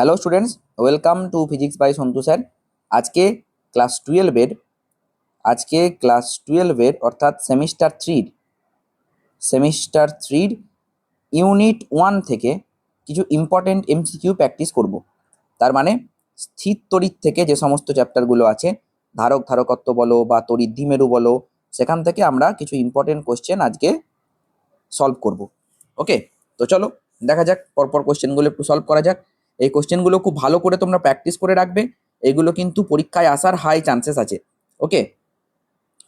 Hello students, welcome to physics by Santu sir. আজকে class টুয়েলভের অর্থাৎ সেমিস্টার থ্রির ইউনিট 1 থেকে কিছু ইম্পর্টেন্ট এমসিকিউ প্র্যাকটিস করব। তার মানে স্থির তড়িৎ থেকে যে সমস্ত চ্যাপ্টারগুলো আছে, ধারক ধারকত্ব বলো বা তড়িৎ দ্বিমেরু বলো, সেখান থেকে আমরা কিছু ইম্পর্টেন্ট কোশ্চেন আজকে সলভ করব। ওকে, তো চলো দেখা যাক, পরপর কোশ্চেনগুলো একটু সলভ করা যাক। এই কোশ্চেনগুলো খুব ভালো করে তোমরা প্র্যাকটিস করে রাখবে, এগুলো কিন্তু পরীক্ষায় আসার হাই চান্সেস আছে। ওকে,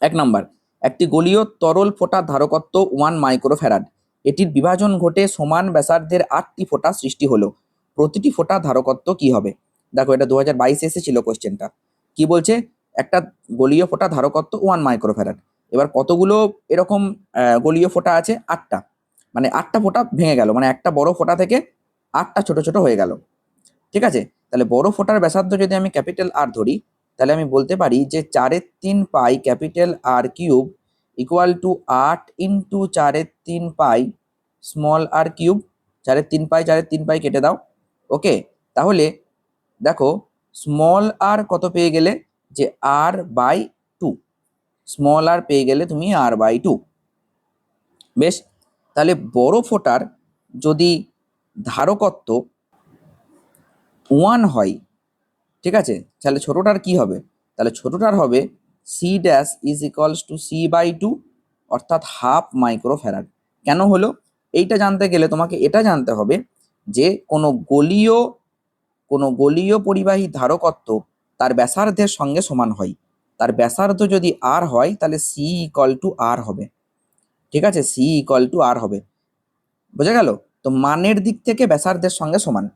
1 নাম্বার, একটি গোলীয় তরল ফোঁটা ধারকত্ব 1 মাইক্রোফ্যারাড, এটির বিভাজন ঘটে সমান ব্যাসার্ধের 8টি ফোঁটা সৃষ্টি হলো, প্রতিটি ফোঁটা ধারকত্ব কি হবে? দেখো, এটা 2022 এসেছিল কোশ্চেনটা। কি বলছে? একটা গোলীয় ফোঁটা ধারকত্ব 1 মাইক্রোফ্যারাড। এবার কতগুলো এরকম গোলীয় ফোঁটা আছে? 8টা। মানে 8টা ফোঁটা ভেঙে গেল, মানে একটা বড় ফোঁটা থেকে 8টা ছোট ছোট হয়ে গেল। ঠিক আছে, তাহলে বড় ফোঁটার ব্যাসার্ধ যদি আমি ক্যাপিটাল আর ধরি, তাহলে আমি বলতে পারি যে 4/3 pi capital R cube equal to 8 into 4/3 pi small r cube. 4/3 pi কেটে দাও। ওকে, তাহলে দেখো, স্মল আর কত পেয়ে গেলে? যে r/2। স্মল আর পেয়ে গেলে তুমি r/2। বেশ, তাহলে বড় ফোঁটার যদি ধারকত্ব 1 হয়, ঠিক আছে, তাহলে ছোটটার কি হবে? তাহলে ছোটটার হবে c' = c/2, অর্থাৎ হাফ মাইক্রোফ্যারাড। কেন হলো? এইটা জানতে গেলে তোমাকে এটা জানতে হবে যে কোনো গলীয় পরিবাহী ধারকত্ব তার ব্যাসার্ধের সঙ্গে সমান হয়। তার ব্যাসার্ধ যদি আর হয়, তাহলে c=r হবে। ঠিক আছে, c=r হবে। বোঝা গেল? তো মানের দিক থেকে ব্যাসার্ধের সঙ্গে সমান,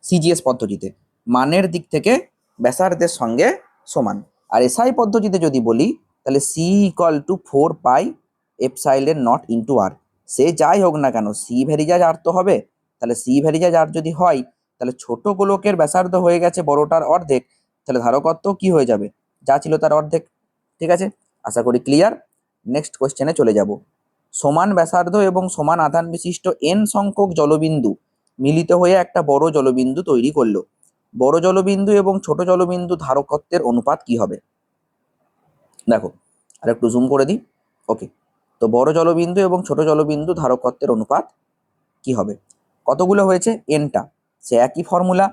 সিজিএস পদ্ধতিতে মানের দিক থেকে ব্যাসার্ধের সঙ্গে সমান। আর এসআই পদ্ধতিতে যদি বলি, তাহলে c=4πε0 সে যাই হোক না কেন, সি ভেরিজাজ আর তো হবে। তাহলে সি ভেরিজাজ আর যদি হয়, তাহলে ছোট গোলকের ব্যাসার্ধ হয়ে গেছে বড়টার অর্ধেক, তাহলে ধারকত্ব কি হয়ে যাবে? যা ছিল তার অর্ধেক। ঠিক আছে, আশা করি ক্লিয়ার। নেক্সট কোশ্চেনে চলে যাব। সমান ব্যাসার্ধ এবং সমান আধান বিশিষ্ট n সংখ্যক জলবিন্দু মিলিত হয়ে একটা বড় জলবিন্দু তৈরি করলো। বড় জলবিন্দু এবং ছোট জলবিন্দু ধারকত্বের অনুপাত কি হবে? দেখো, আর একটু জুম করে দিই। ওকে, তো বড় জলবিন্দু এবং ছোট জলবিন্দু ধারকত্বের অনুপাত কি হবে? কতগুলো হয়েছে? nটা, সে একই ফর্মুলা।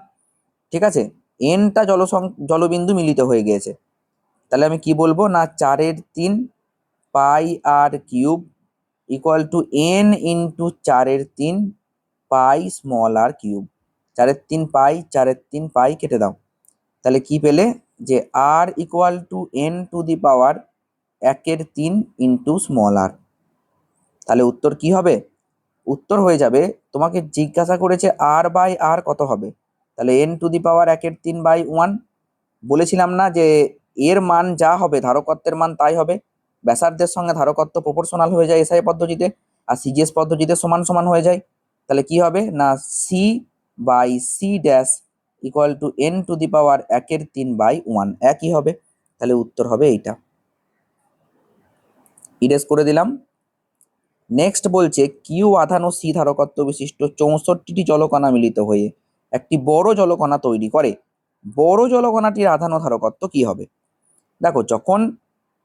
ঠিক আছে, nটা জলবিন্দু মিলিত হয়ে গিয়েছে। তাহলে আমি কি বলবো? না 4/3 pi r³ equal to n into 4/3 pi small r cube. 4/3 pi কেটে দাও। তাহলে কি পেলে? যে r equal to n⁻1/3 into small r. তাহলে উত্তর কি হবে? উত্তর হয়ে যাবে, তোমাকে জিজ্ঞাসা করেছে r/r কত হবে, তাহলে n⁻1/3/1। বলেছিলাম না যে এর মান যা হবে ধারকত্বের মান তাই হবে। ব্যাসার্ধের সঙ্গে ধারকত্ব প্রপোর্শনাল হয়ে যায় এসআই পদ্ধতিতে, আর সিজিএস পদ্ধতিতে সমান সমান হয়ে যায়। তাহলে কি হবে? না c/c' ইকুয়াল টু n⁻1/3/1 একই হবে। তাহলে উত্তর হবে এইটা। ইরেজ করে দিলাম। নেক্সট বলছে কিউ আধান ও সি ধারকত্ব বিশিষ্ট 64টি জলকণা মিলিত হয়ে একটি বড় জলকণা তৈরি করে। বড় জলকণাটির আধান ও ধারকত্ব কি হবে? দেখো, যখন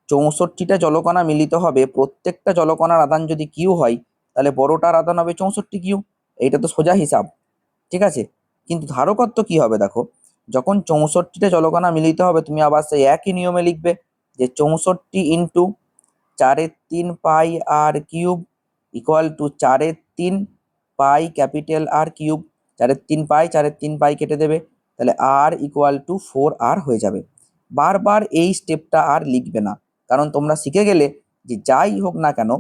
64টা জলকণা মিলিত হবে, প্রত্যেকটা জলকণার আধান যদি কিউ হয়, তাহলে বড়টার আধান হবে 64 কিউ। এইটা তো সোজা হিসাব। ঠিক আছে, কিন্তু ধারকত্ব কি হবে? দেখো, যখন 64টা জলকণা মিলিত হবে, তুমি আবার সেই একই নিয়মে লিখবে যে 64 into 4/3 pi r³ equal to 4/3 pi capital R cube. 4/3 pi কেটে দেবে, তাহলে r ইকুয়াল টু 4r হয়ে যাবে। বারবার এই স্টেপটা আর লিখবে না, কারণ তোমরা শিখে গেলে যে যাই হোক না কেন,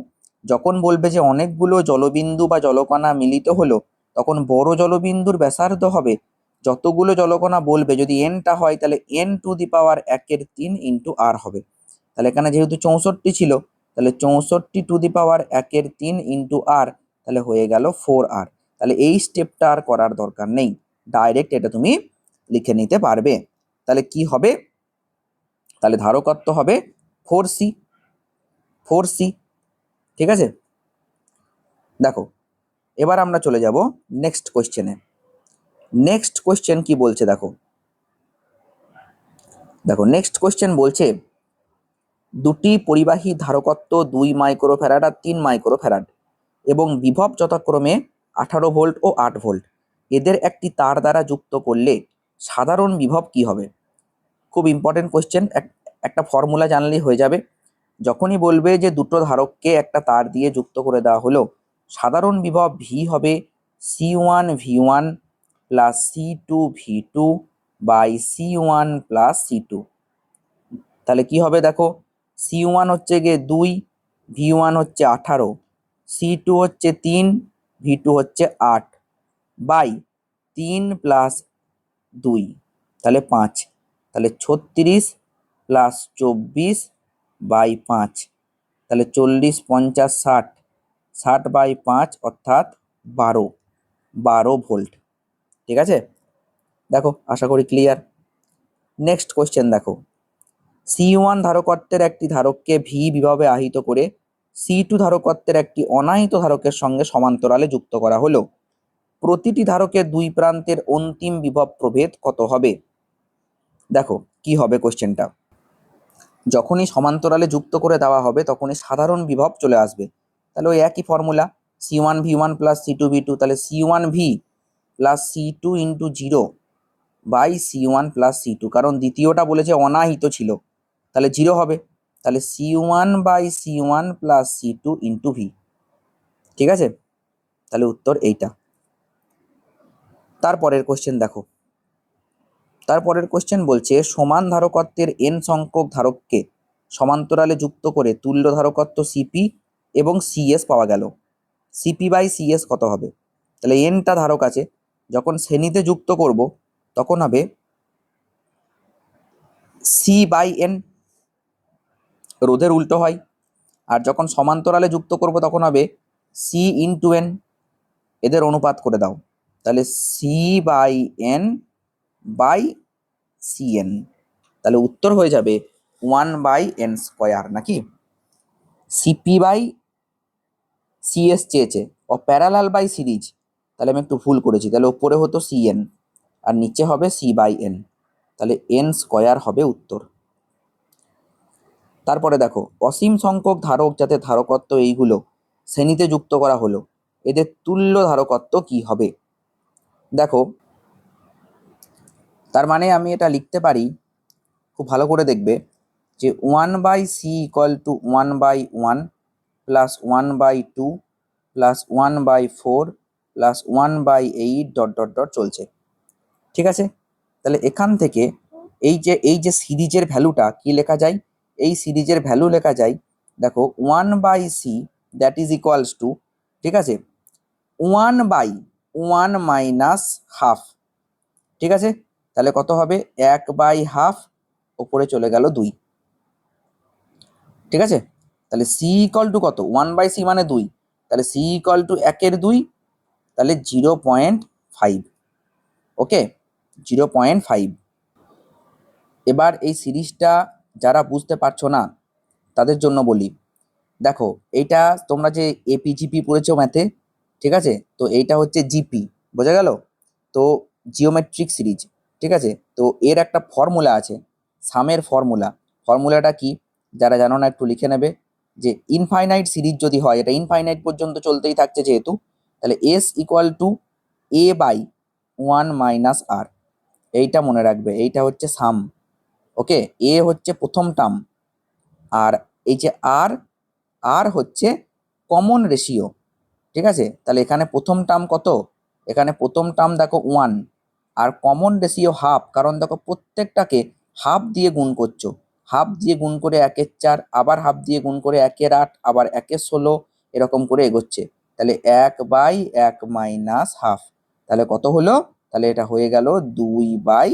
যখন বলবে যে অনেকগুলো জলবিন্দু বা জলকণা মিলিত হলো, তখন বড় জলবিন্দুর ব্যাসার্ধ হবে, যতগুলো জলকণা বলবে যদি nটা হয়, তাহলে n⁻1/3 ইন্টু r হবে। তাহলে এখানে যেহেতু 64 ছিল, তাহলে 64 ইন্টু r, তাহলে হয়ে গেল 4r। তাহলে এই স্টেপটা আর করার দরকার নেই, ডাইরেক্ট এটা তুমি লিখে নিতে পারবে। তাহলে কি হবে? তাহলে ধারকত্ব হবে 4c। ঠিক আছে, দেখো, এবার আমরা চলে যাব নেক্সট কোশ্চেনে। নেক্সট কোয়েশ্চেন কি বলছে দেখো, নেক্সট কোয়েশ্চেন বলছে দুটি পরিবাহী ধারকত্ব 2 মাইক্রোফ্যারাড আর 3 মাইক্রোফ্যারাড এবং বিভব যথাক্রমে 18 ভোল্ট ও 8 ভোল্ট, এদের একটি তার দ্বারা যুক্ত করলে সাধারণ বিভব কি হবে? খুব ইম্পর্টেন্ট কোয়েশ্চেন, একটা ফর্মুলা জানলেই হয়ে যাবে। যখনই বলবে যে দুটো ধারককে একটা তার দিয়ে যুক্ত করে দেওয়া হলো, সাধারণ বিভব ভি হবে C1V1 plus C2V2 by C1 plus C2। তাহলে কি হবে দেখো, C1 হচ্ছে গিয়ে 2, V1 হচ্ছে 18, C2 হচ্ছে 3, V2 হচ্ছে 8 বাই 3 প্লাস 2, তাহলে 5, তাহলে 36 প্লাস 24 বাই 5, তাহলে 40, 50, 60, 60 বাই 5 অর্থাৎ 12 ভোল্ট। ঠিক আছে, দেখো আশা করি ক্লিয়ার। নেক্সট কোয়েশ্চেন দেখো, C1 ধারকত্বের একটি ধারককে ভি বিভবে আহিত করে C2 ধারকত্বের একটি অনাহিত ধারকের সঙ্গে সমান্তরালে যুক্ত করা হলো, প্রতিটি ধারকের দুই প্রান্তের অন্তিম বিভব প্রভেদ কত হবে? দেখো কি হবে কোশ্চেনটা, যখনই সমান্তরালে যুক্ত করে দেওয়া হবে তখনই সাধারণ বিভব চলে আসবে। তাহলে ওই একই ফর্মুলা C1V1 প্লাস C2V2, তাহলে C1V plus C2 into 0 by C1 plus C2, কারণ দ্বিতীয়টা বলেছে অনাহিত ছিল, তাহলে 0 হবে, তাহলে C1 by C1 plus C2 into V. ঠিক আছে, তাহলে উত্তর এইটা। তারপরের কোশ্চেন দেখো, তারপরের কোশ্চেন বলছে সমান ধারকত্বের n সংখ্যক ধারককে সমান্তরালে যুক্ত করে তুল্য ধারকত্ব সিপি এবং সিএস পাওয়া গেল, সিপি বাই সিএস কত হবে? তাহলে এনটা ধারক আছে, যখন শ্রেণীতে যুক্ত করব তখন হবে সি বাই এন, রোধের উল্টো হয়, আর যখন সমান্তরালে যুক্ত করব তখন হবে সি ইন্টু এন, এদের অনুপাত করে দাও, তাহলে C by N by CN, তাহলে উত্তর হয়ে যাবে 1/n², নাকি? সিপি বাই সিএস চেয়েছে ও প্যারালাল বাই সিরিজ, তাহলে আমি একটু ভুল করেছি, তাহলে ওপরে হতো সিএন আর নিচে হবে সি বাই এন, তাহলে n² হবে উত্তর। তারপরে দেখো অসীম সংখ্যক ধারক যাতে ধারকত্ব এইগুলো শ্রেণীতে যুক্ত করা হলো, এদের তুল্য ধারকত্ব কি হবে? দেখো তার মানে আমি এটা লিখতে পারি, খুব ভালো করে দেখবে, যে 1/c = 1/1 plus 1/2 plus 1/4 plus 1/8 dot dot dot চলছে। ঠিক আছে, তাহলে এখান থেকে এই যে সিরিজের ভ্যালুটা কি লেখা যায়, এই সিরিজের ভ্যালু লেখা যায়, দেখো 1/c that is equals two, ঠিক আছে, 1/1 মাইনাস হাফ। ঠিক আছে, তাহলে কত হবে 1/2, ওপরে চলে গেল 2। ঠিক আছে, তাহলে সি ইকুয়াল টু কত, 1/c মানে 2, তাহলে সি ইকুয়াল টু 1/2, তাহলে 0.5। ওকে, 0.5। এবার এই সিরিজটা যারা বুঝতে পারছো না তাদের জন্য বলি, দেখো এইটা তোমরা যে এপিজিপি পড়েছো ম্যাথে, ঠিক আছে, তো এইটা হচ্ছে জিপি, বোঝা গেল? তো জিওমেট্রিক সিরিজ, ঠিক আছে, তো এর একটা ফর্মুলা আছে, সামের ফর্মুলাটা কি যারা জানো না একটু লিখে নেবে, যে ইনফাইনাইট সিরিজ যদি হয়, এটা ইনফাইনাইট পর্যন্ত চলতেই থাকছে যেহেতু, তাহলে S equal to a/1 - r, এইটা মনে রাখবে, এইটা হচ্ছে সাম। ওকে, এ হচ্ছে প্রথম টার্ম, আর এই যে আর, আর হচ্ছে কমন রেশিও। ঠিক আছে, তাহলে এখানে প্রথম টার্ম কত, এখানে প্রথম টার্ম দেখো 1, আর কমন রেশিও হাফ, কারণ দেখো প্রত্যেকটাকে হাফ দিয়ে গুণ করছো, হাফ দিয়ে গুণ করে 1/4, আবার হাফ দিয়ে গুণ করে 1/8, আবার 1/16, এরকম করে এগোচ্ছে, তাহলে 1/1 মাইনাস হাফ, তাহলে কত হলো, তাহলে এটা হয়ে গেল 1/2,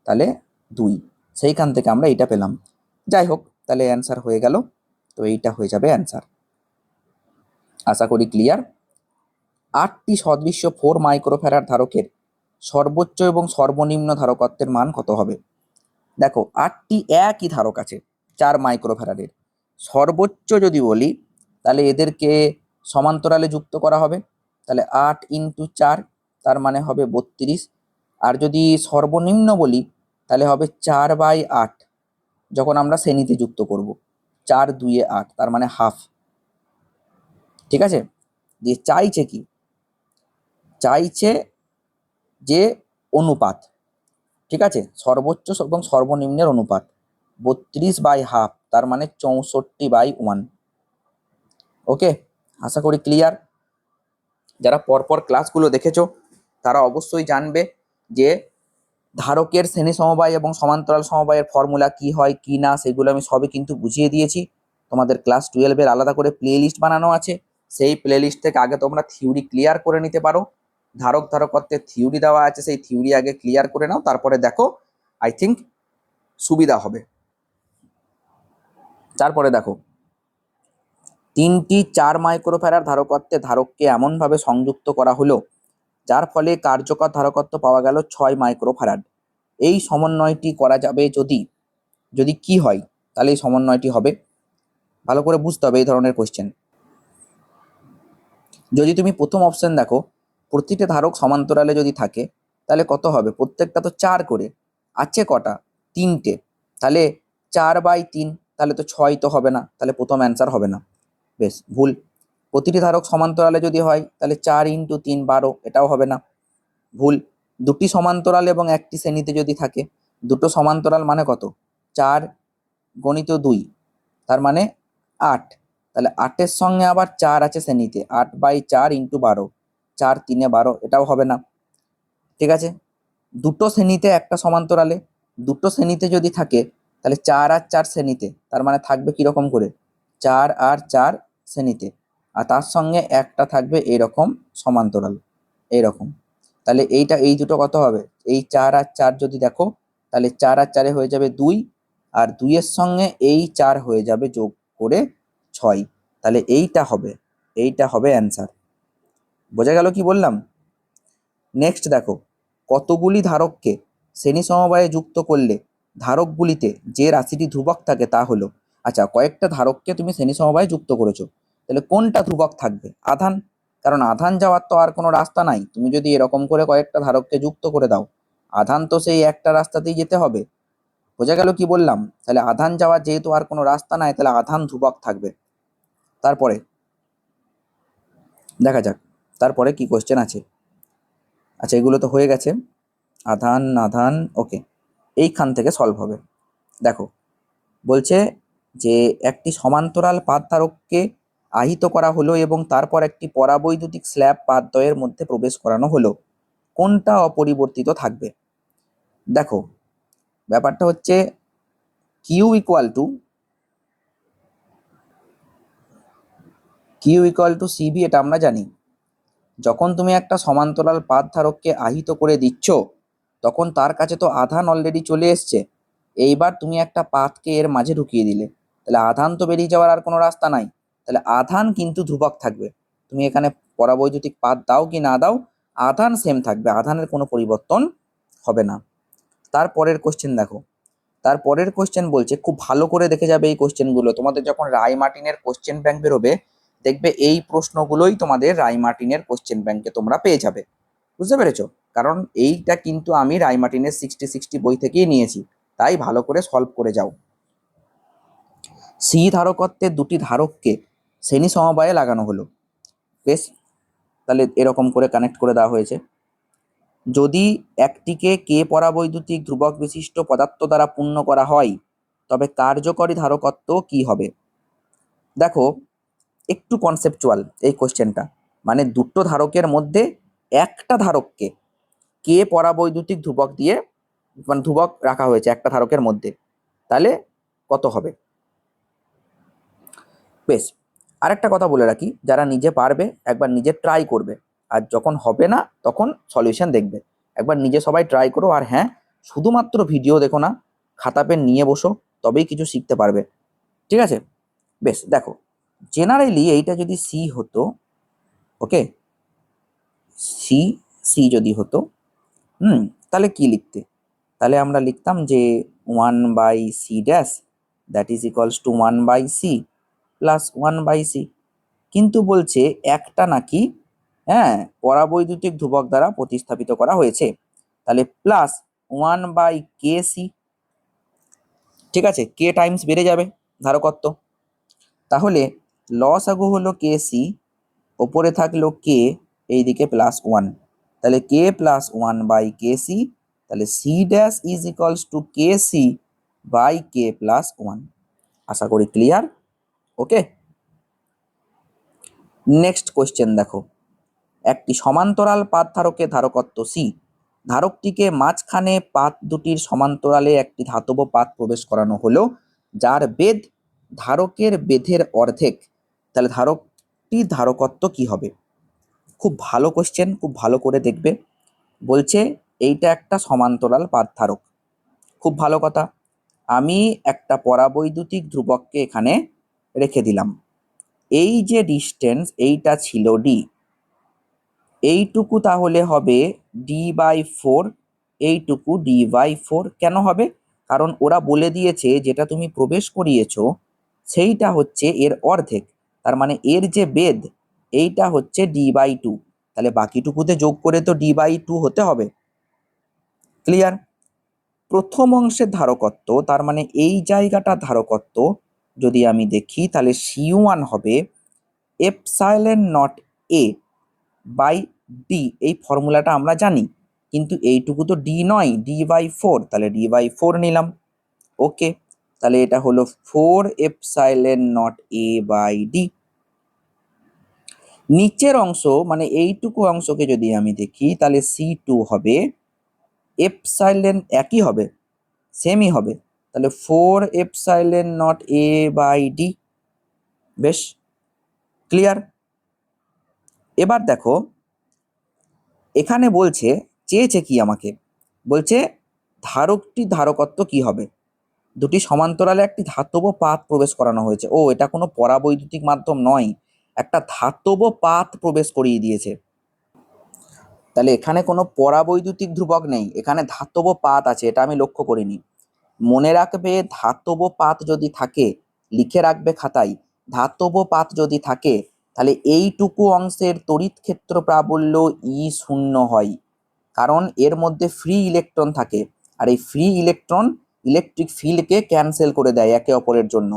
তাহলে 2, সেইখান থেকে আমরা এইটা পেলাম। যাই হোক, তাহলে অ্যান্সার হয়ে গেল, তো এইটা হয়ে যাবে অ্যান্সার। আশা করি ক্লিয়ার। 8টি সদৃশ্য 4 মাইক্রোফ্যারাড ধারকের সর্বোচ্চ এবং সর্বনিম্ন ধারকত্বের মান কত হবে? দেখো 8টি একই ধারক আছে 4 মাইক্রোফ্যারাডের, সর্বোচ্চ যদি বলি তাহলে এদেরকে সমান্তরালে যুক্ত করা হবে, তাহলে 8 ইন্টু 4 তার মানে হবে 32। আর যদি সর্বনিম্ন বলি তাহলে হবে 4/8 যখন আমরা শ্রেণীতে যুক্ত করব, 4 2 8 তার মানে হাফ। ঠিক আছে, দিয়ে চাইছে কি, চাইছে যে অনুপাত, ঠিক আছে, সর্বোচ্চ এবং সর্বনিম্নের অনুপাত 32/হাফ তার মানে 64/1। ওকে, আশা করি ক্লিয়ার। যারা পরপর ক্লাসগুলো দেখেছো তারা অবশ্যই জানবে যে ধারকের শ্রেণী সমবায় এবং সমান্তরাল সমবায়ের ফর্মুলা কি হয় কি না সেগুলো আমি সবই কিন্তু বুঝিয়ে দিয়েছি। তোমাদের ক্লাস 12-এর আলাদা করে প্লে লিস্ট বানানো আছে, সেই প্লে লিস্ট থেকে আগে তোমরা থিওরি ক্লিয়ার করে নিতে পারো। ধারক ধারকত্বের থিওরি দেওয়া আছে, সেই থিওরি আগে ক্লিয়ার করে নাও, তারপরে দেখো, আই থিঙ্ক সুবিধা হবে। তারপরে দেখো, 3টি 4 মাইক্রোফ্যারাড ধারকত্বে ধারককে এমনভাবে সংযুক্ত করা হলো যার ফলে কার্যকর ধারকত্ব পাওয়া গেল 6 মাইক্রোফ্যারাড। এই সমন্বয়টি করা যাবে যদি, যদি কি হয় তাহলে এই সমন্বয়টি হবে, ভালো করে বুঝতে হবে এই ধরনের কোশ্চেন। যদি তুমি প্রথম অপশন দেখো, প্রতিটি ধারক সমান্তরালে যদি থাকে তাহলে কত হবে, প্রত্যেকটা তো 4 করে, আছে কটা, 3টে, তাহলে 4/3, তাহলে তো 6 তো হবে না, তাহলে প্রথম অ্যান্সার হবে না, বেশ ভুল। প্রতিটি ধারক সমান্তরালে যদি হয় তাহলে 4 ইন্টু 3 12, এটাও হবে না, ভুল। দুটি সমান্তরাল এবং একটি শ্রেণীতে যদি থাকে, দুটো সমান্তরাল মানে কত, 4 গণিত 2 তার মানে 8, তাহলে 8-এর সঙ্গে আবার 4 আছে শ্রেণীতে, 8/4 ইন্টু 12, 4 3 12, এটাও হবে না। ঠিক আছে, দুটো শ্রেণীতে একটা সমান্তরালে, দুটো শ্রেণীতে যদি থাকে তাহলে 4 আর 4 শ্রেণীতে, তার মানে থাকবে কিরকম করে, 4 আর 4 শ্রেণীতে, আর তার সঙ্গে একটা থাকবে এরকম সমান্তরাল, এইরকম। তাহলে এইটা, এই দুটো কত হবে, এই 4 আর 4 যদি দেখো তাহলে 4 আর 4 হয়ে যাবে 2, আর 2-এর সঙ্গে এই 4 হয়ে যাবে যোগ করে 6, তাহলে এইটা হবে, এইটা হবে অ্যান্সার। বোঝা গেল কি বললাম? নেক্সট দেখো, কতগুলি ধারককে শ্রেণী সমবায়ে যুক্ত করলে ধারকগুলিতে যে রাশিটি ধ্রুবক থাকে তা হলো, আচ্ছা কয়েকটা ধারককে তুমি শ্রেণী সমবায়ে যুক্ত করেছো, তাহলে কোনটা ধ্রুবক থাকবে, আধান, কারণ আধান যাওয়ার তো আর কোনো রাস্তা নাই, তুমি যদি এরকম করে কয়েকটা ধারককে যুক্ত করে দাও আধান তো সেই একটা রাস্তাতেই যেতে হবে। বোঝা গেল কি বললাম? তাহলে আধান যাওয়ার যেহেতু আর কোনো রাস্তা নাই তাহলে আধান ধ্রুবক থাকবে। তারপরে দেখা যাক তারপরে কি কোশ্চেন আছে। আচ্ছা এগুলো তো হয়ে গেছে, আধান আধান, ওকে, এইখান থেকে সলভ হবে। দেখো বলছে যে একটি সমান্তরাল পাতধারককে আহিত করা হলো এবং তারপর একটি পরাবৈদ্যুতিক স্ল্যাব পাতদ্বয়ের মধ্যে প্রবেশ করানো হলো, কোনটা অপরিবর্তিত থাকবে? দেখো ব্যাপারটা হচ্ছে কিউ ইকুয়াল টু সিবি, এটা আমরা জানি। যখন তুমি একটা সমান্তরাল পাতধারককে আহিত করে দিচ্ছ তখন তার কাছে তো আধান অলরেডি চলে এসছে, এইবার তুমি একটা পাতকে এর মাঝে ঢুকিয়ে দিলে, তাহলে আধান তো বেরিয়ে যাওয়ার আর কোনো রাস্তা নাই, তাহলে আধান কিন্তু ধ্রুবক থাকবে। তুমি এখানে পরাবৈদ্যুতিক পাত দাও কি না দাও, আধান সেম থাকবে, আধানের কোনো পরিবর্তন হবে না। তারপরের কোশ্চেন দেখো, তারপরের কোশ্চেন বলছে, খুব ভালো করে দেখে যাবে এই কোশ্চেনগুলো, তোমাদের যখন রায় মার্টিনের কোশ্চেন ব্যাংক বেরোবে দেখবে এই প্রশ্নগুলোই তোমাদের রায় মার্টিনের কোশ্চেন ব্যাংকে তোমরা পেয়ে যাবে। বুঝতে পেরেছো? কারণ এইটা কিন্তু আমি রায় মার্টিনের 60-60 বই থেকেই নিয়েছি, তাই ভালো করে সলভ করে যাও। সি ধারকত্বের দুটি ধারককে শ্রেণী সমবায়ে লাগানো হলো, বেশ, তাহলে এরকম করে কানেক্ট করে দেওয়া হয়েছে। যদি একটিকে কে পরাবৈদ্যুতিক ধ্রুবক বিশিষ্ট পদার্থ দ্বারা পূর্ণ করা হয় তবে কার্যকরী ধারকত্ব কি হবে? দেখো একটু কনসেপচুয়াল এই কোশ্চেনটা, মানে দুটো ধারকের মধ্যে একটা ধারককে কে পরাবৈদ্যুতিক ধ্রুবক দিয়ে, মানে ধ্রুবক রাখা হয়েছে একটা ধারকের মধ্যে, তাহলে কত হবে? বেশ, আরেকটা কথা বলে রাখি, যারা নিজে পারবে একবার নিজে ট্রাই করবে, আর যখন হবে না তখন সলিউশন দেখবে। একবার নিজে সবাই ট্রাই করো, আর হ্যাঁ শুধুমাত্র ভিডিও দেখো না, খাতা পেন নিয়ে বসো, তবেই কিছু শিখতে পারবে। ঠিক আছে, বেশ দেখো, জেনারেলি এইটা যদি সি হতো, ওকে, সি, সি যদি হতো, তাহলে কি লিখতে, তাহলে আমরা লিখতাম যে 1/c dash that is equals two 1/c plus 1/c। কিন্তু বলছে একটা নাকি হ্যাঁ পরাবৈদ্যুতিক ধ্রুবক দ্বারা প্রতিস্থাপিত করা হয়েছে, তাহলে প্লাস 1/kc, ঠিক আছে, কে টাইমস বেড়ে যাবে ধারকত্ব। তাহলে লসাগু হলো কেসি, ওপরে থাকলো কে, এইদিকে +1, তাহলে কে +1/kc, তাহলে C dash is equals to KC by K +1। আশা করি ক্লিয়ার। ওকে, নেক্সট কোয়েশ্চেন দেখো, একটি সমান্তরাল পাত ধারকের ধারকত্ব সি, ধারকটিকে মাঝখানে পাত দুটির সমান্তরালে একটি ধাতব পাত প্রবেশ করানো হলো যার বেধ ধারকের বেধের অর্ধেক, তাহলে ধারকটির ধারকত্ব কি হবে? খুব ভালো কোশ্চেন, খুব ভালো করে দেখবে। বলছে এইটা একটা সমান্তরাল পাত ধারক, খুব ভালো কথা। আমি একটা পরাবৈদ্যুতিক ধ্রুবককে এখানে রেখে দিলাম, এই যে ডিস্টেন্স এইটা ছিল ডি, এইটুকু তাহলে হবে d/4, এইটুকু d/4 কেন হবে? কারণ ওরা বলে দিয়েছে যেটা তুমি প্রবেশ করিয়েছো সেইটা হচ্ছে এর অর্ধেক, তার মানে এর যে বেধ এইটা হচ্ছে d/2, তাহলে বাকিটুকুতে যোগ করে তো d/2 হতে হবে। ক্লিয়ার? প্রথম অংশের ধারকত্ব, তার মানে এই জায়গাটা ধারকত্ব যদি আমি দেখি তাহলে C1 হবে epsilon not A by D, এই ফর্মুলাটা আমরা জানি, কিন্তু এইটুকু তো ডি নয়, d/4, তাহলে d/4 নিলাম। ওকে, তাহলে এটা হলো 4 এপসাইলন নট a/d। নিচের অংশ মানে এইটুকু অংশকে যদি আমি দেখি তাহলে C2 হবে এপসাইলন, একই হবে, সেমই হবে, তাহলে 4 এপসাইলন নট a/d। বেশ ক্লিয়ার। এবার দেখো এখানে বলছে, চেয়েছে কি আমাকে, বলছে ধারকটি ধারকত্ব কি হবে, দুটি সমান্তরালে একটি ধাতব পাত প্রবেশ করানো হয়েছে। ও, এটা কোনো পরাবৈদ্যুতিক মাধ্যম নয়, একটা ধাতব পাত প্রবেশ করিয়ে দিয়েছে। তাহলে এখানে কোনো পরাবৈদ্যুতিক ধ্রুবক নেই, এখানে ধাতব পাত আছে, এটা আমি লক্ষ্য করিনি। মনে রাখবে ধাতব পাত যদি থাকে, লিখে রাখবে খাতায়, ধাতব পাত যদি থাকে তাহলে এইটুকু অংশের তড়িৎ ক্ষেত্র প্রাবল্য E0 হয়, কারণ এর মধ্যে ফ্রি ইলেকট্রন থাকে, আর এই ফ্রি ইলেকট্রন ইলেকট্রিক ফিল্ডকে ক্যান্সেল করে দেয় একে অপরের জন্য।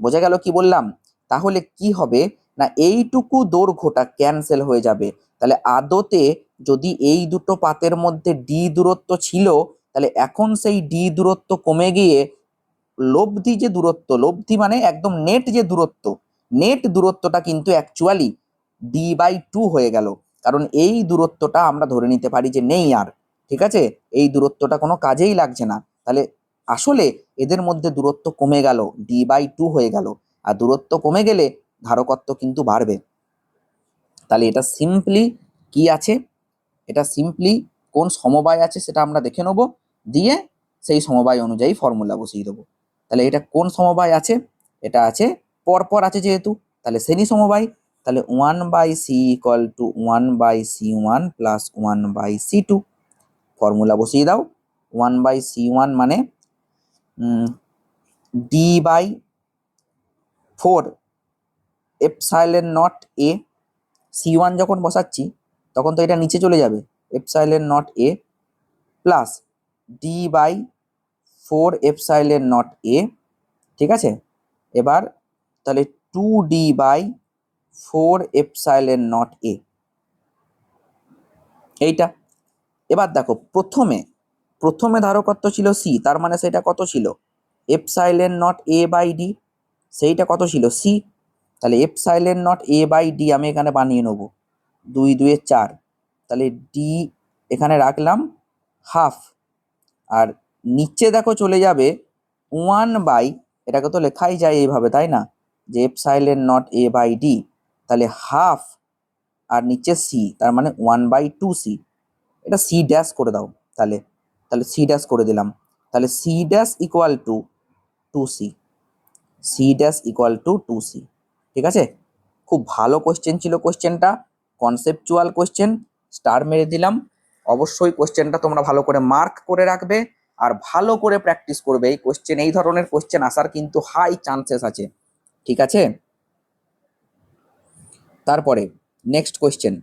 বোঝা গেল কি বললাম? তাহলে কি হবে না, এইটুকু দৈর্ঘ্যটা ক্যান্সেল হয়ে যাবে, তাহলে আদতে যদি এই দুটো পাতের মধ্যে ডি দূরত্ব ছিল তাহলে এখন সেই ডি দূরত্ব কমে গিয়ে লব্ধি যে দূরত্ব, লব্ধি মানে একদম নেট যে দূরত্ব, নেট দূরত্বটা কিন্তু অ্যাকচুয়ালি d/2 হয়ে গেল, কারণ এই দূরত্বটা আমরা ধরে নিতে পারি যে নেই আর, ঠিক আছে, এই দূরত্বটা কোনো কাজেই লাগছে না, তাহলে আসলে এদের মধ্যে দূরত্ব কমে গেল, d/2 হয়ে গেল, আর দূরত্ব কমে গেলে ধারকত্ব কিন্তু বাড়বে। তাহলে এটা সিম্পলি কি আছে, এটা সিম্পলি কোন সমবায় আছে সেটা আমরা দেখে নেব, দিয়ে সেই সমবায় অনুযায়ী ফর্মুলা বসিয়ে দেবো। তাহলে এটা কোন সমবায় আছে, এটা আছে পরপর আছে যেহেতু, তাহলে শ্রেণী সমবায়, তাহলে 1/c = 1/c1 plus 1/c2, formula বসিয়ে দাও। 1/c1 মানে d/4 epsilon not a, C1 যখন বসাচ্ছি তখন তো এটা নিচে চলে যাবে, epsilon not a plus d/4 epsilon not a, ঠিক আছে। এবার তাহলে 2d/4 এপসাইলন নট এ, এইটা। এবার দেখো প্রথমে ধারকত্ব ছিল সি, তার মানে সেটা কত ছিল, এপসাইলন নট a/d, সেইটা কত ছিল সি, তাহলে এপসাইলন নট a/d আমি এখানে বানিয়ে নেবো, 2 2 4, তাহলে ডি এখানে রাখলাম হাফ, আর নিচে দেখো চলে যাবে 1/, এটাকে তো লেখাই যায় এইভাবে তাই না, যে এপসাইলন নট a/d, তাহলে হাফ আর নিচে সি, তার মানে 1/2c, এটা সি ড্যাশ করে দাও, তাহলে তাহলে সি ড্যাশ করে দিলাম, তাহলে C dash equal to 2c, C dash equal to 2c, ঠিক আছে। খুব ভালো কোশ্চেন ছিল, কোশ্চেনটা কনসেপচুয়াল কোশ্চেন, স্টার মেরে দিলাম। অবশ্যই কোশ্চেনটা তোমরা ভালো করে মার্ক করে রাখবে আর ভালো করে প্র্যাকটিস করবে, এই কোশ্চেন, এই ধরনের কোশ্চেন আসার কিন্তু হাই চান্সেস আছে, ঠিক আছে। তারপরে নেক্সট কোয়েশ্চেন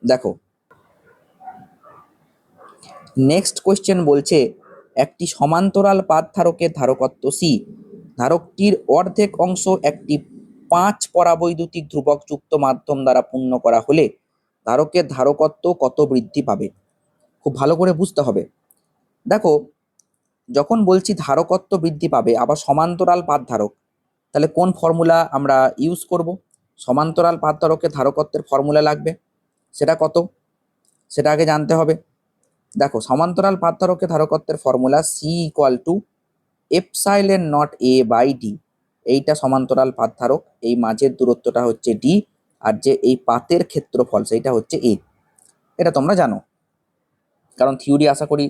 দেখো, নেক্সট কোয়েশ্চেন বলছে একটি সমান্তরাল পাত ধারকের ধারকত্ব সি, ধারকটির অর্ধেক অংশ একটি 5 পরাবৈদ্যুতিক ধ্রুবক যুক্ত মাধ্যম দ্বারা পূর্ণ করা হলে ধারকের ধারকত্ব কত বৃদ্ধি পাবে? খুব ভালো করে বুঝতে হবে। দেখো, যখন বলছি ধারকত্ব বৃদ্ধি পাবে আবার সমান্তরাল পাত ধারক, তাহলে কোন ফর্মুলা আমরা ইউজ করব? সমান্তরাল পাত ধারকের ধারকত্বের ফর্মুলা লাগবে, সেটা কত সেটা আগে জানতে হবে। দেখো, সমান্তরাল পাত ধারকের ধারকত্বের formula C equal to epsilon not A by D. এইটা সমান্তরাল পাত ধারক, এই মাঝের দূরত্বটা হচ্ছে ডি, আর যে এই পাতের ক্ষেত্রফল সেইটা হচ্ছে এ। এটা তোমরা জানো, কারণ থিওরি আশা করি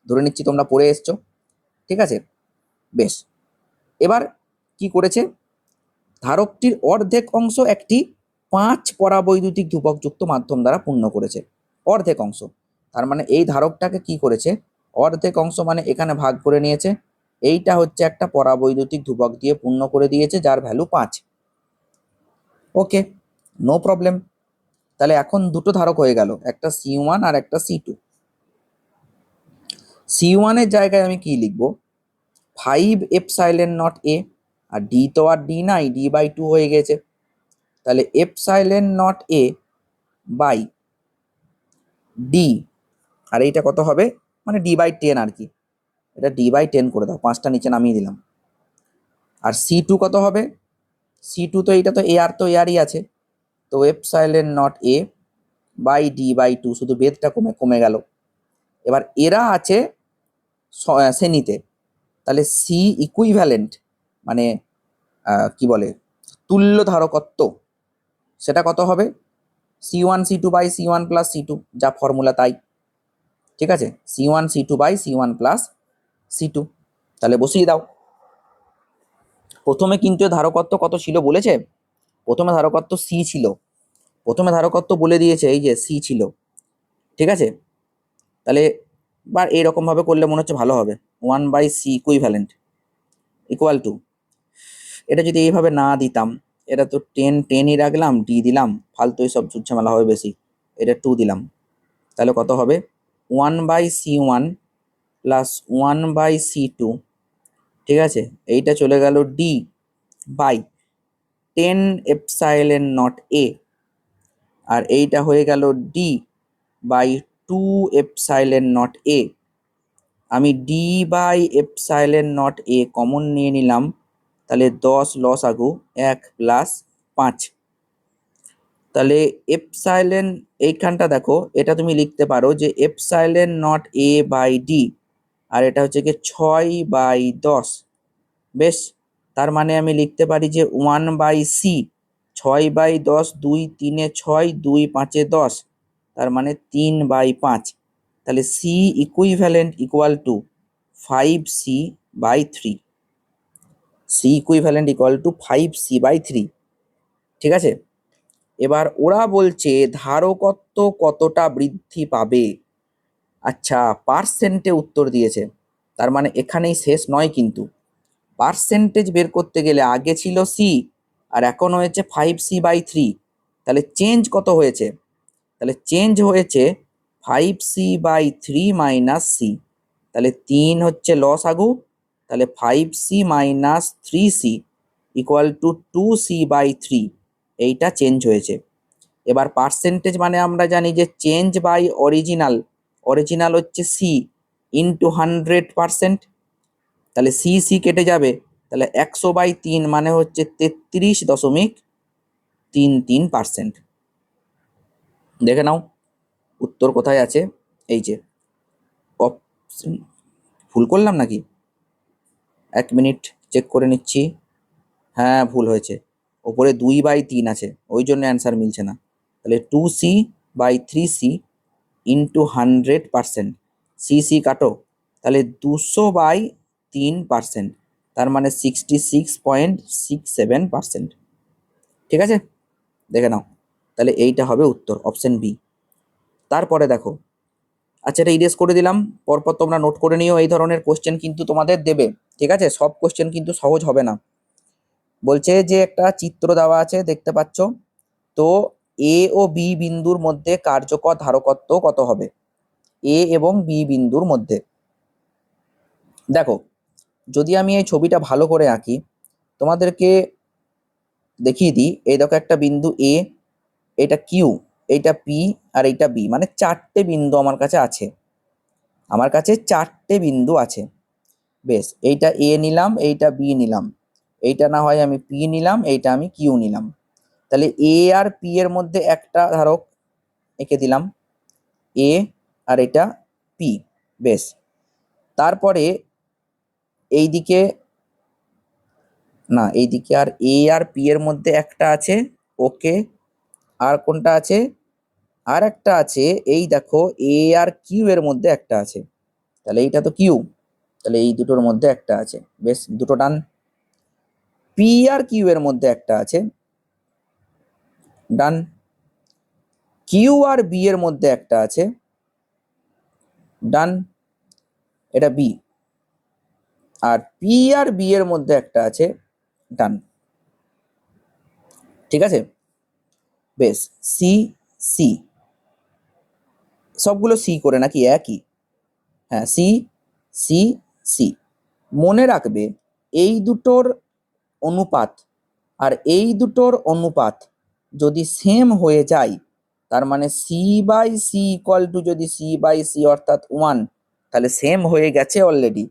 ধরে নিচ্ছি তোমরা পড়ে এসছো। ঠিক আছে, বেশ। এবার কি করেছে, ধারকটির অর্ধেক অংশ একটি 5 পরাবৈদ্যুতিক ধ্রুবক যুক্ত মাধ্যম দ্বারা পূর্ণ করেছে। অর্ধেক অংশ, তার মানে এই ধারকটাকে কি করেছে, অর্ধেক অংশ মানে এখানে ভাগ করে নিয়েছে, এইটা হচ্ছে একটা পরাবৈদ্যুতিক ধ্রুবক দিয়ে পূর্ণ করে দিয়েছে যার ভ্যালু 5। ওকে, নো প্রবলেম। তাহলে এখন দুটো ধারক হয়ে গেল, একটা C1 আর একটা C2। C1 এর জায়গায় আমি কি লিখবো, 5 এপসাইলন নট এ, আর ডি তো আর ডি নাই, ডি বাই 2 হয়ে গেছে। তাহলে epsilon not A by D, আর এইটা কত হবে, মানে ডি বাই 10 আর কি, এটা ডি বাই 10 করে দাও, 5টা নিচে নামিয়ে দিলাম। আর C2 কত হবে, C2 তো এইটা তো এ আর, তো এ আরই আছে, তো epsilon not A by D by 2, শুধু বেদটা কমে কমে গেল। এবার এরা আছে শ্রেণীতে, তাহলে সি ইকুইভ্যালেন্ট মানে কি বলে তুল্য ধারকত্ব, সেটা কত হবে, C1 C2 by C1 plus C2, যা ফর্মুলা তাই। ঠিক আছে, C1 C2 by C1 plus C2, তাহলে বসিয়ে দাও। প্রথমে কিন্তু ধারকত্ব কত ছিল বলেছে, প্রথমে ধারকত্ব সি ছিল, প্রথমে ধারকত্ব বলে দিয়েছে এই যে সি ছিল। ঠিক আছে, তাহলে বা এইরকম ভাবে করলে মনে হচ্ছে ভালো হবে, 1 by C equivalent equal to, এটা যদি এইভাবে না দিতাম, এটা তো 10 10ই রাখলাম, ডি দিলাম, ফালতু সব ঝামেলা হবে বেশি, এটা 2 দিলাম, তাহলে কত হবে 1 by C1 plus 1 by C2। ঠিক আছে, এইটা চলে গেল D by 10 epsilon not A, আর এইটা হয়ে গেল D by 2 epsilon not A. আমি D by epsilon not A common নিয়ে নিলাম, তাহলে 10 লস আগু 1 প্লাস 5, তাহলে এপসাইলন এইখানটা দেখো, এটা তুমি লিখতে পারো যে epsilon not A by D, আর এটা হচ্ছে কি 6 বাই 10। বেশ, তার মানে আমি লিখতে পারি যে 1 বাই সি, 6 বাই 10, 2 3 6, 2 5 10, তার মানে 3 বাই 5, তাহলে C equivalent equal to 5C by 3, C equivalent equal to 5C by 3। ঠিক আছে, এবার ওরা বলছে ধারকত্ব কতটা বৃদ্ধি পাবে। আচ্ছা, পার্সেন্টে উত্তর দিয়েছে, তার মানে এখানেই শেষ নয় কিন্তু, পার্সেন্টেজ বের করতে গেলে আগে ছিল সি আর এখন হয়েছে 5C বাই 3, তাহলে চেঞ্জ কত হয়েছে, তাহলে চেঞ্জ হয়েছে 5C বাই 3 মাইনাস সি, তাহলে 3 হচ্ছে লস আগু, তাহলে 5C minus 3C equal to 2C by 3, এইটা চেঞ্জ হয়েছে। এবার পার্সেন্টেজ মানে আমরা জানি যে চেঞ্জ বাই অরিজিনাল, অরিজিনাল হচ্ছে সি ইন্টু 100%, তাহলে সি সি কেটে যাবে, তাহলে 100 বাই 3 মানে হচ্ছে 33.33%। দেখে নাও উত্তর কোথায় আছে, এই যে অপশন, ভুল করলাম নাকি, 1 মিনিট চেক করে নিচ্ছি, হ্যাঁ ভুল হয়েছে, ওপরে 2/3 আছে, ওই জন্য অ্যান্সার মিলছে না, তাহলে 2C by 3C into 100%, C কাটো, তাহলে 200/3%, তার মানে 66.67%। ঠিক আছে, দেখে নাও, তাহলে এইটা হবে উত্তর, অপশন বি। তারপরে দেখো, আচ্ছা এটা ইরেজ করে দিলাম, পরপর তোমরা নোট করে নিও, এই ধরনের কোশ্চেন কিন্তু তোমাদের দেবে। ঠিক আছে, সব কোশ্চেন কিন্তু সহজ হবে না। বলছে যে একটা চিত্র দেওয়া আছে দেখতে পাচ্ছ, তো এ ও বি বিন্দুর মধ্যে কার্যকর ধারকত্ব কত হবে? এ এবং বি বিন্দুর মধ্যে। দেখো, যদি আমি এই ছবিটা ভালো করে আঁকি, তোমাদেরকে দেখিয়ে দিই। এই দেখো, একটা বিন্দু এ, এটা কিউ, এইটা পি, আর এইটা বি, মানে চারটে বিন্দু আমার কাছে আছে। আমার কাছে চারটে বিন্দু আছে। বেশ, এইটা এ নিলাম, এইটা বি নিলাম, এইটা না হয় আমি পি নিলাম, এইটা আমি কিউ নিলাম। তাহলে এ আর পি এর মধ্যে একটা ধারক এঁকে দিলাম, এ, আর এটা পি। বেশ, তারপরে এইদিকে না, এইদিকে আর এ আর পি এর মধ্যে একটা আছে, ওকে। আর কোনটা আছে? আর একটা আছে, এই দেখো, এ আর কিউ এর মধ্যে একটা আছে। তাহলে এইটা তো কিউ, তাহলে এই দুটোর মধ্যে একটা আছে। বেশ, দুটো ডান। পি আর কিউ এর মধ্যে একটা আছে, ডান। কিউ আর বি এর মধ্যে একটা আছে, ডান, এটা বি। আর পি আর বি এর মধ্যে একটা আছে, ডান। ঠিক আছে? বেশ, সি, সি, সবগুলো সি করে নাকি একই? হ্যাঁ, সি, সি, সি। মনে রাখবে, এই দুটোর অনুপাত আর এই দুটোর অনুপাত যদি সেম হয়ে যায়, তার মানে C by C equal to, যদি সি বাই সি অর্থাৎ 1, তাহলে সেম হয়ে গেছে অলরেডি।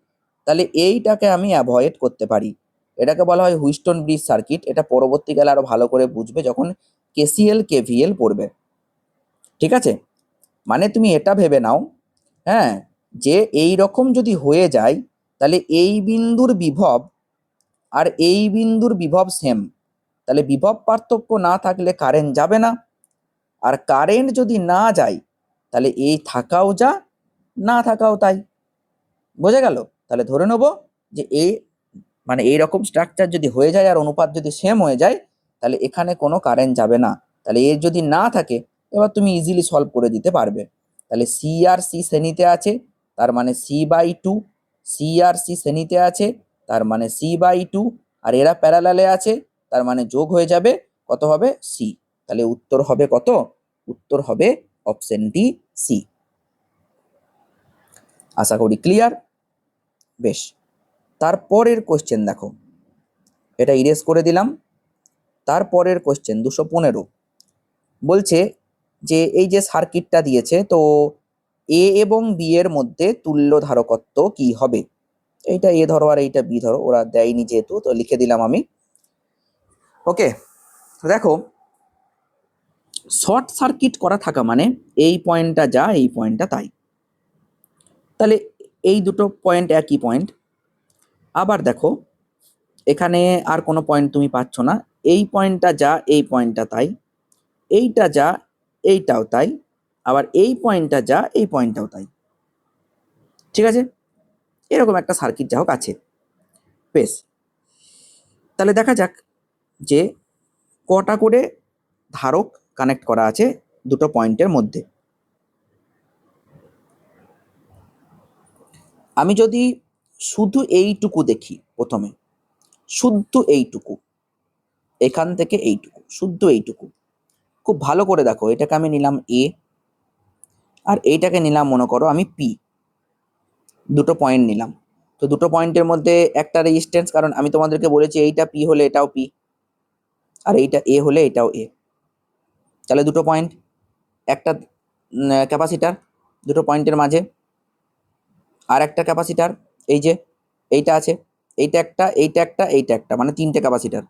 তাহলে এইটাকে আমি অ্যাভয়েড করতে পারি। এটাকে বলা হয় হুইস্টন ব্রিজ সার্কিট। এটা পরবর্তীকালে আরো ভালো করে বুঝবে যখন কেসিএল কেভিএল পড়বে। ঠিক আছে? মানে তুমি এটা ভেবে নাও, হ্যাঁ, যে এই রকম যদি হয়ে যায়, তাহলে এই বিন্দুর বিভব আর এই বিন্দুর বিভব সেম। তাহলে বিভব পার্থক্য না থাকলে কারেন্ট যাবে না। আর কারেন্ট যদি না যায়, তাহলে এই থাকাও যা, না থাকাও তাই। বোঝা গেল? তাহলে ধরে নেব যে এই, মানে এইরকম স্ট্রাকচার যদি হয়ে যায় আর অনুপাত যদি সেম হয়ে যায়, তাহলে এখানে কোনো কারেন্ট যাবে না। তাহলে এর যদি না থাকে, এবার তুমি ইজিলি সলভ করে দিতে পারবে। তাহলে সি আর সি শ্রেণীতে আছে, তার মানে সি বাই টু। সি আর সি শ্রেণীতে আছে, তার মানে সি বাই টু। আর এরা প্যারালালে আছে, তার মানে যোগ হয়ে যাবে, কত হবে? সি। তাহলে উত্তর হবে কত? উত্তর হবে অপশন ডি, সি। আশা করি ক্লিয়ার। বেশ, তারপরের কোশ্চেন দেখো, এটা ইরেজ করে দিলাম। তারপরের কোশ্চেন 215 বলছে যে এই যে সার্কিটটা দিয়েছে, তো এ এবং বি এর মধ্যে তুল্য ধারকত্ব কি হবে? এইটা এ ধরো আর এইটা বি ধরো, ওরা দেয়নি যেহেতু, তো লিখে দিলাম আমি। ওকে, দেখো, শর্ট সার্কিট করা থাকা মানে এই পয়েন্টটা যা, এই পয়েন্টটা তাই। তাহলে এই দুটো পয়েন্ট একই পয়েন্ট। আবার দেখো, এখানে আর কোনো পয়েন্ট তুমি পাচ্ছ না। এই পয়েন্টটা যা, এই পয়েন্টটা তাই। এইটা যা, এইটাও তাই। আবার এই পয়েন্টটা যা, এই পয়েন্টটাও তাই। ঠিক আছে? এরকম একটা সার্কিট যা হোক আছে। বেশ, তাহলে দেখা যাক যে কটা করে ধারক কানেক্ট করা আছে দুটো পয়েন্টের মধ্যে। আমি যদি শুধু এইটুকু দেখি, প্রথমে শুদ্ধ এইটুকু, এখান থেকে এইটুকু, শুদ্ধ এইটুকু, খুব ভালো করে দেখো। এটাকে আমি নিলাম এ, আর এইটাকে নিলাম মনে করো আমি পি। দুটো পয়েন্ট নিলাম, তো দুটো পয়েন্টের মধ্যে একটা রেজিস্ট্যান্স, কারণ আমি তোমাদেরকে বলেছি এইটা পি হলে এটাও পি, আর এইটা এ হলে এটাও এ। তাহলে দুটো পয়েন্ট, একটা ক্যাপাসিটার দুটো পয়েন্টের মাঝে, আর একটা ক্যাপাসিটার, এই যে এইটা আছে, এইটা একটা, এইটা একটা, এইটা একটা, মানে তিনটে ক্যাপাসিটার।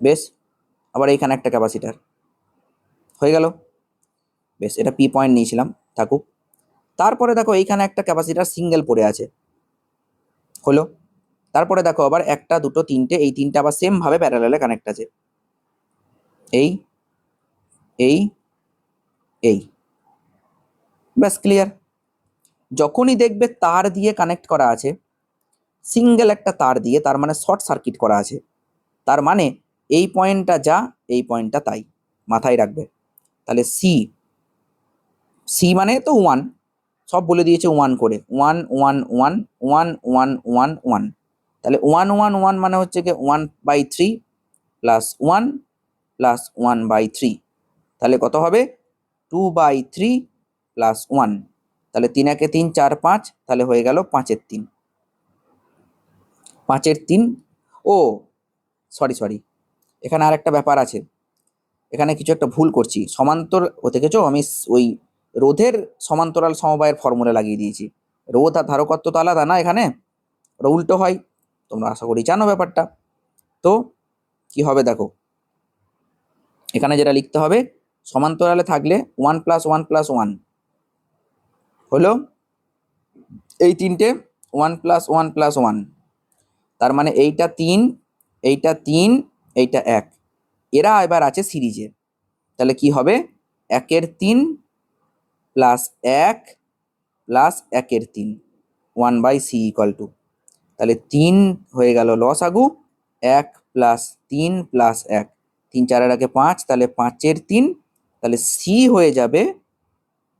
বেশ, আবার এইখানে একটা ক্যাপাসিটার হয়ে গেল। বেশ, এটা পি পয়েন্ট নিয়েছিলাম, থাকুক। তারপরে দেখো এইখানে একটা ক্যাপাসিটার সিঙ্গেল পড়ে আছে, হলো। তারপরে দেখো আবার একটা, দুটো, তিনটে, এই তিনটা আবার সেম ভাবে প্যারালালে কানেক্ট আছে, এই, এই, এই। ব্যাস, ক্লিয়ার। যখনই দেখবে তার দিয়ে কানেক্ট করা আছে, সিঙ্গেল একটা তার দিয়ে, তার মানে শর্ট সার্কিট করা আছে। তার মানে এই পয়েন্টটা যা, এই পয়েন্টটা তাই, মাথায় রাখবে। তাহলে সি, সি মানে তো 1, সব বলে দিয়েছে 1 করে, 1 1 1 1 1 1 1। তাহলে 1 1 1 মানে হচ্ছে কি 1/3 প্লাস 1 প্লাস 1/3, তাহলে কত হবে 2/3 প্লাস 1, তাহলে 3 একে 3 4 5, তাহলে হয়ে গেল 5-এর 3, 5-এর 3। ও সরি, এখানে আর একটা ব্যাপার আছে, এখানে কিছু একটা ভুল করছি। ও দেখেছো আমি ওই রোধের সমান্তরাল সমবায়ের ফর্মুলা লাগিয়ে দিয়েছি। রোধ আর ধারকত্ব তো আলাদা না, এখানে ওরা উল্টো হয়, তোমরা আশা করি জানো ব্যাপারটা। তো কি হবে দেখো, এখানে যেটা লিখতে হবে, সমান্তরালে থাকলে 1 + 1 + 1 হলো এই তিনটে 1 + 1 + 1, তার মানে এইটা 3, এইটা 3, এইটা 1, এরা এবার আছে সিরিজে, তাহলে কি হবে 1-এর 3 প্লাস 1 প্লাস 1-এর 3, 1/c = তাহলে 3 হয়ে গেল লসাগু, 1 প্লাস 3 প্লাস 1, 3 4-এর আগে 5, তাহলে 5-এর 3, তাহলে সি হয়ে যাবে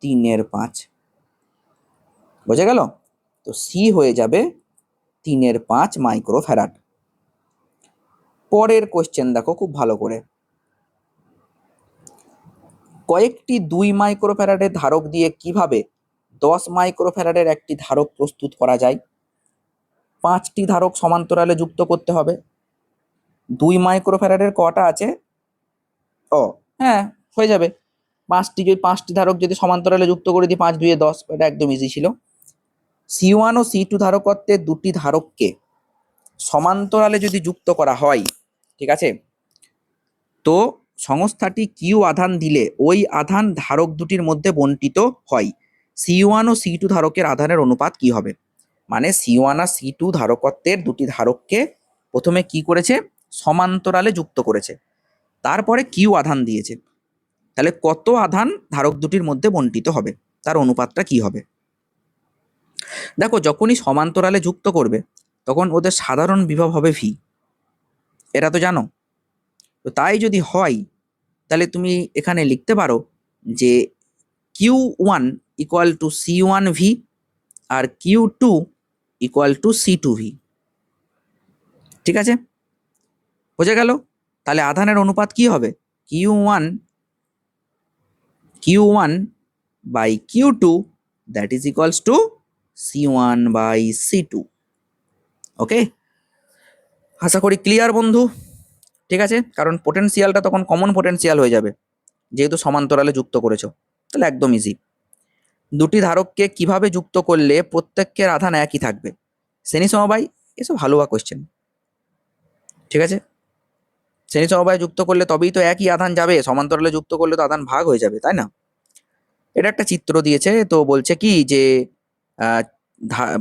3-এর 5, বোঝা গেল? তো সি হয়ে যাবে 3-এর 5 মাইক্রোফ্যারাড। পরের কোশ্চেন দেখো খুব ভালো করে, কয়েকটি 2 মাইক্রোফ্যারাডের ধারক দিয়ে কিভাবে 10 মাইক্রোফ্যারাডের একটি ধারক প্রস্তুত করা যায়? 5টি ধারক সমান্তরালে যুক্ত করতে হবে। 2 মাইক্রোফ্যারাডের কটা আছে? ও হ্যাঁ, হয়ে যাবে, 5টি ধারক যদি সমান্তরালে যুক্ত করে দিই, 5 2 10, এটা একদম ইজি ছিল। C1 ও C2 ধারকত্বের দুটি ধারককে সমান্তরালে যদি যুক্ত করা হয়, ঠিক আছে, তো সংস্থাটি কিউ আধান দিলে ওই আধান ধারক দুটির মধ্যে বণ্টিত হয়। C1 ও C2 ধারকের আধানের অনুপাত কি হবে? মানে C1 আর C2 ধারকত্বের দুটি ধারককে প্রথমে কি করেছে, সমান্তরালে যুক্ত করেছে, তারপরে কিউ আধান দিয়েছে, তাহলে কত আধান ধারক দুটির মধ্যে বণ্টিত হবে, তার অনুপাতটা কি হবে? দেখো যখনই সমান্তরালে যুক্ত করবে তখন ওদের সাধারণ বিভব হবে ভি, এটা তো জানো। তো তাই যদি হয় তাহলে তুমি এখানে লিখতে পারো যে Q1 = C1V আর Q2 = C2V, ঠিক আছে, বোঝা গেল? তাহলে আধানের অনুপাত কি হবে? Q1/Q2 that is equals to C1/C2। ওকে, আশা করি ক্লিয়ার বন্ধু, ঠিক আছে, কারণ পোটেনশিয়ালটা তখন কমন পোটেনশিয়াল হয়ে যাবে যেহেতু সমান্তরালে যুক্ত করেছো, তাহলে একদম ইজি। দুটি ধারককে কিভাবে যুক্ত করলে প্রত্যেকের আধান একই থাকবে? শ্রেণী সমবায়, এসব হালুয়া কোশ্চেন, ঠিক আছে, শ্রেণী সমবায় যুক্ত করলে তবেই তো একই আধান যাবে, সমান্তরালে যুক্ত করলে তো আধান ভাগ হয়ে যাবে, তাই না? এটা একটা চিত্র দিয়েছে, তো বলছে কি যে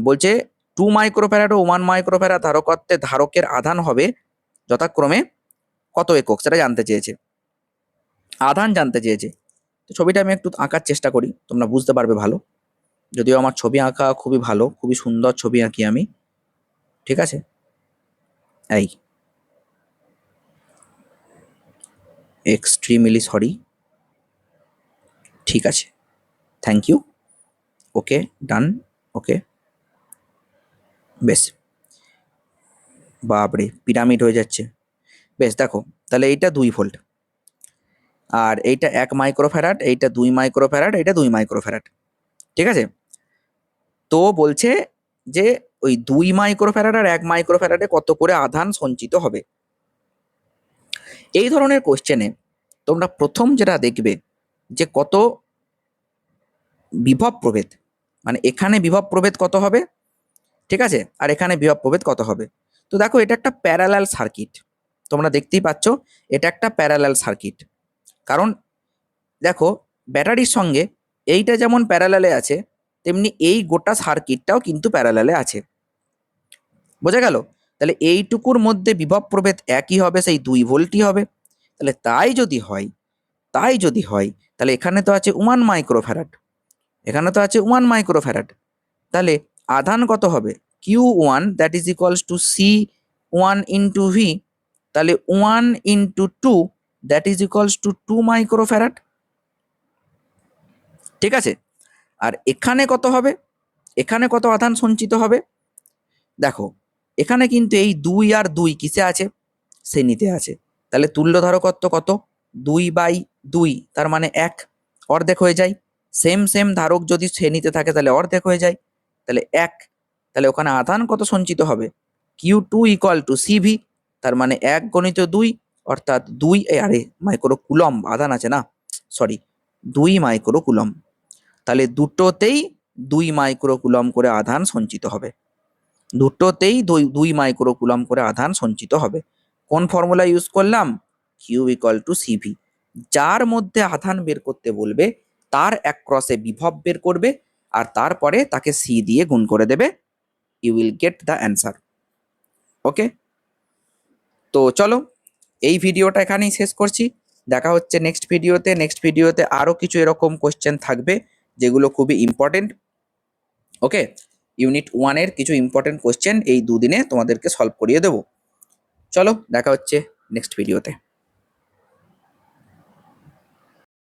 বলছে 2 মাইক্রোফ্যারাড ও 1 মাইক্রোফ্যারাড ধারকত্বের ধারকের আধান হবে যথাক্রমে কত একক, সেটা জানতে চেয়েছে, আধান জানতে চেয়েছে। তো ছবিটা আমি একটু আঁকার চেষ্টা করি, তোমরা বুঝতে পারবে ভালো, যদিও আমার ছবি আঁকা খুবই ভালো, খুবই সুন্দর ছবি আঁকি আমি, ঠিক আছে, এই এক্সট্রিমলি সরি, ঠিক আছে, থ্যাংক ইউ, ওকে ডান, ওকে, বেশ, বাপরে পিরামিড হয়ে যাচ্ছে, বেশ দেখো, তাহলে এইটা 2 ভোল্ট আর এইটা 1 মাইক্রোফ্যারাড, এইটা 2 মাইক্রোফ্যারাড, এইটা 2 মাইক্রোফ্যারাড, ঠিক আছে। তো বলছে যে ওই 2 মাইক্রোফ্যারাড আর 1 মাইক্রোফ্যারাডে কত করে আধান সঞ্চিত হবে। এই ধরনের কোশ্চেনে তোমরা প্রথম যেটা দেখবে যে কত বিভব প্রভেদ, মানে এখানে বিভব প্রভেদ কত হবে, ঠিক আছে, আর এখানে বিভব প্রভেদ কত হবে। তো দেখো এটা একটা প্যারালাল সার্কিট, তোমরা দেখতেই পাচ্ছ এটা একটা প্যারালাল সার্কিট, কারণ দেখো ব্যাটারির সঙ্গে এইটা যেমন প্যারালালে আছে তেমনি এই গোটা সার্কিটটাও কিন্তু প্যারালালে আছে, বোঝা গেল? তাহলে এইটুকুর মধ্যে বিভব প্রভেদ একই হবে, সেই 2 ভোল্টই হবে। তাহলে তাই যদি হয় তাহলে এখানে তো আছে 1 মাইক্রোফ্যারাড, এখানে তো আছে 1 মাইক্রোফ্যারাড, তাহলে আধান কত হবে? Q1 that is equals to C1 into V, তাহলে 1 into 2 that is equals to 2 microfarad, ঠিক আছে। আর এখানে কত হবে, এখানে কত আধান সঞ্চিত হবে? দেখো এখানে কিন্তু এই 2 আর 2 কিসে আছে? শ্রেণীতে আছে, তাহলে তুল্য ধারকত্ব কত? 2/2 তার মানে 1, অর্ধেক হয়ে যায়। সেম সেম ধারক যদি শ্রেণীতে থাকে তাহলে অর্ধেক হয়ে যায়, তাহলে 1। তাহলে ওখানে আধান কত সঞ্চিত হবে? Q2 ইকুয়াল টু CV, তার মানে 1 × 2 অর্থাৎ 2 আরে মাইক্রো কুলম্ব আধান আছে না, সরি 2 মাইক্রো কুলম্ব। তাহলে দুটোতেই 2 মাইক্রো কুলম্ব করে আধান সঞ্চিত হবে, দুটোতেই 2 মাইক্রো কুলম্ব করে আধান সঞ্চিত হবে। কোন ফর্মুলা ইউজ করলাম? Q equal to CV। যার মধ্যে আধান বের করতে বলবে তার অ্যাক্রসে বিভব বের করবে, আর তারপরে তাকে C দিয়ে গুণ করে দেবে, you will get the answer. Okay, তো চলো এই ভিডিওটা এখানেই শেষ করছি। দেখা হচ্ছে নেক্সট ভিডিওতে। নেক্সট ভিডিওতে আরো কিছু এরকম কোশ্চেন থাকবে যেগুলো খুবই ইম্পর্টেন্ট। ওকে, ইউনিট 1-এর কিছু ইম্পর্টেন্ট কোশ্চেন এই দুদিনে তোমাদেরকে সলভ করিয়ে দেবো। চলো দেখা হচ্ছে নেক্সট ভিডিওতে।